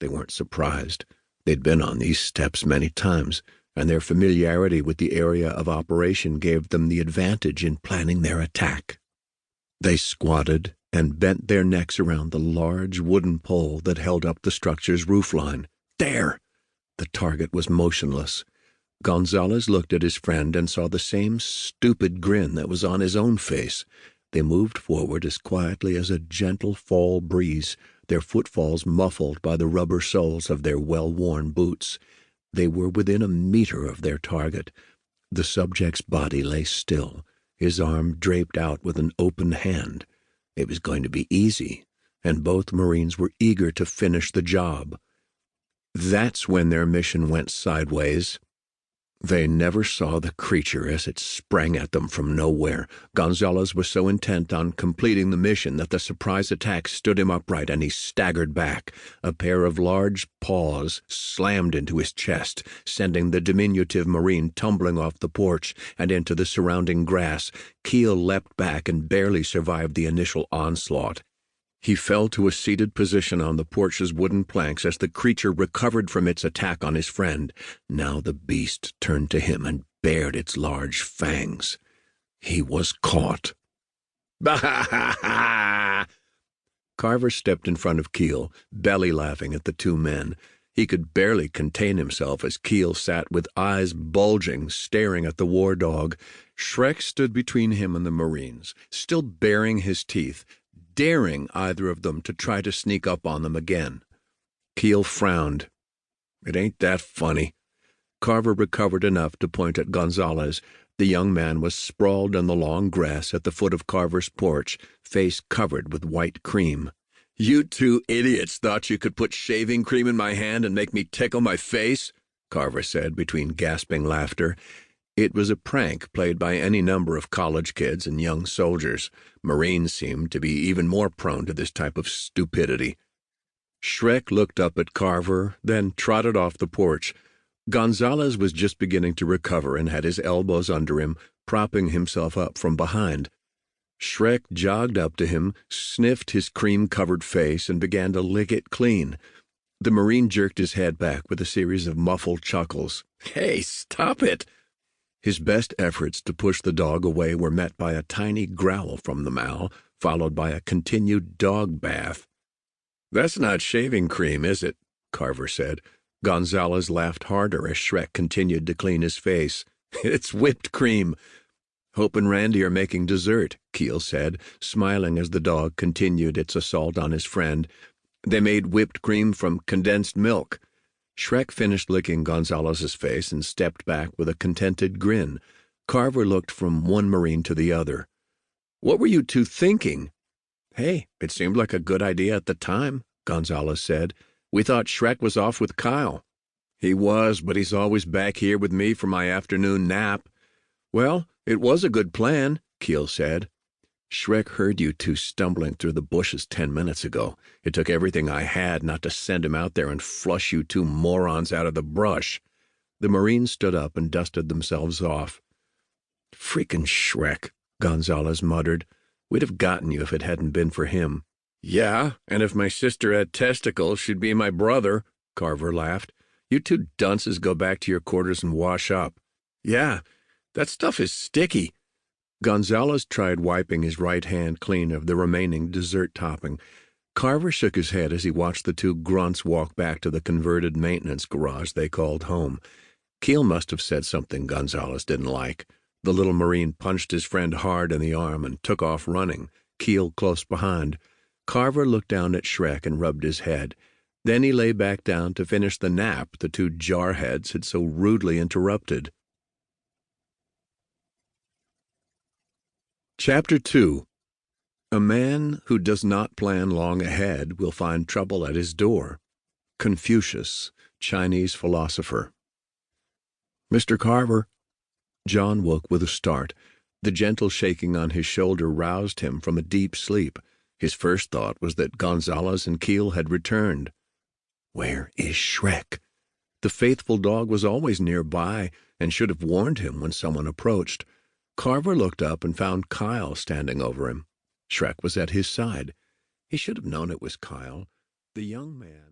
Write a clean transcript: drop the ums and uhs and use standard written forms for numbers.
They weren't surprised. They'd been on these steps many times, and their familiarity with the area of operation gave them the advantage in planning their attack. They squatted and bent their necks around the large wooden pole that held up the structure's roofline. There! The target was motionless. Gonzalez looked at his friend and saw the same stupid grin that was on his own face. They moved forward as quietly as a gentle fall breeze, their footfalls muffled by the rubber soles of their well-worn boots. They were within a meter of their target. The subject's body lay still, his arm draped out with an open hand. It was going to be easy, and both Marines were eager to finish the job. That's when their mission went sideways. They never saw the creature as it sprang at them from nowhere. Gonzalez was so intent on completing the mission that the surprise attack stood him upright, and he staggered back. A pair of large paws slammed into his chest, sending the diminutive Marine tumbling off the porch and into the surrounding grass. Keel leapt back and barely survived the initial onslaught. He fell to a seated position on the porch's wooden planks as the creature recovered from its attack on his friend. Now the beast turned to him and bared its large fangs. He was caught. Bah-ha-ha-ha! Carver stepped in front of Keel, belly laughing at the two men. He could barely contain himself as Keel sat with eyes bulging, staring at the war dog. Shrek stood between him and the Marines, still baring his teeth, daring either of them to try to sneak up on them again. Keel frowned. It ain't that funny. Carver recovered enough to point at Gonzalez. The young man was sprawled in the long grass at the foot of Carver's porch, face covered with white cream. "You two idiots thought you could put shaving cream in my hand and make me tickle my face?" Carver said between gasping laughter. It was a prank played by any number of college kids and young soldiers. Marines seemed to be even more prone to this type of stupidity. Shrek looked up at Carver, then trotted off the porch. Gonzalez was just beginning to recover and had his elbows under him, propping himself up from behind. Shrek jogged up to him, sniffed his cream-covered face, and began to lick it clean. The Marine jerked his head back with a series of muffled chuckles. "Hey, stop it!" His best efforts to push the dog away were met by a tiny growl from the Mal, followed by a continued dog bath. "That's not shaving cream, is it?" Carver said. Gonzalez laughed harder as Shrek continued to clean his face. "It's whipped cream." "Hope and Randy are making dessert," Keel said, smiling as the dog continued its assault on his friend. "They made whipped cream from condensed milk." Shrek finished licking Gonzalez's face and stepped back with a contented grin. Carver looked from one Marine to the other. "What were you two thinking?" "Hey, it seemed like a good idea at the time," Gonzalez said. "We thought Shrek was off with Kyle." "He was, but he's always back here with me for my afternoon nap." "Well, it was a good plan," Keel said. "Shrek heard you two stumbling through the bushes 10 minutes ago. It took everything I had not to send him out there and flush you two morons out of the brush." The Marines stood up and dusted themselves off. "Freaking Shrek," Gonzalez muttered. "We'd have gotten you if it hadn't been for him." "Yeah, and if my sister had testicles, she'd be my brother," Carver laughed. "You two dunces go back to your quarters and wash up." "Yeah, that stuff is sticky." Gonzalez tried wiping his right hand clean of the remaining dessert topping. Carver shook his head as he watched the two grunts walk back to the converted maintenance garage they called home. Keel must have said something Gonzalez didn't like. The little Marine punched his friend hard in the arm and took off running, Keel close behind. Carver looked down at Shrek and rubbed his head. Then he lay back down to finish the nap the two jarheads had so rudely interrupted. Chapter 2. A man who does not plan long ahead will find trouble at his door. Confucius, Chinese philosopher. "Mr. Carver." John woke with a start. The gentle shaking on his shoulder roused him from a deep sleep. His first thought was that Gonzalez and Keel had returned. Where is Shrek? The faithful dog was always nearby and should have warned him when someone approached. Carver looked up and found Kyle standing over him. Shrek was at his side. He should have known it was Kyle. The young man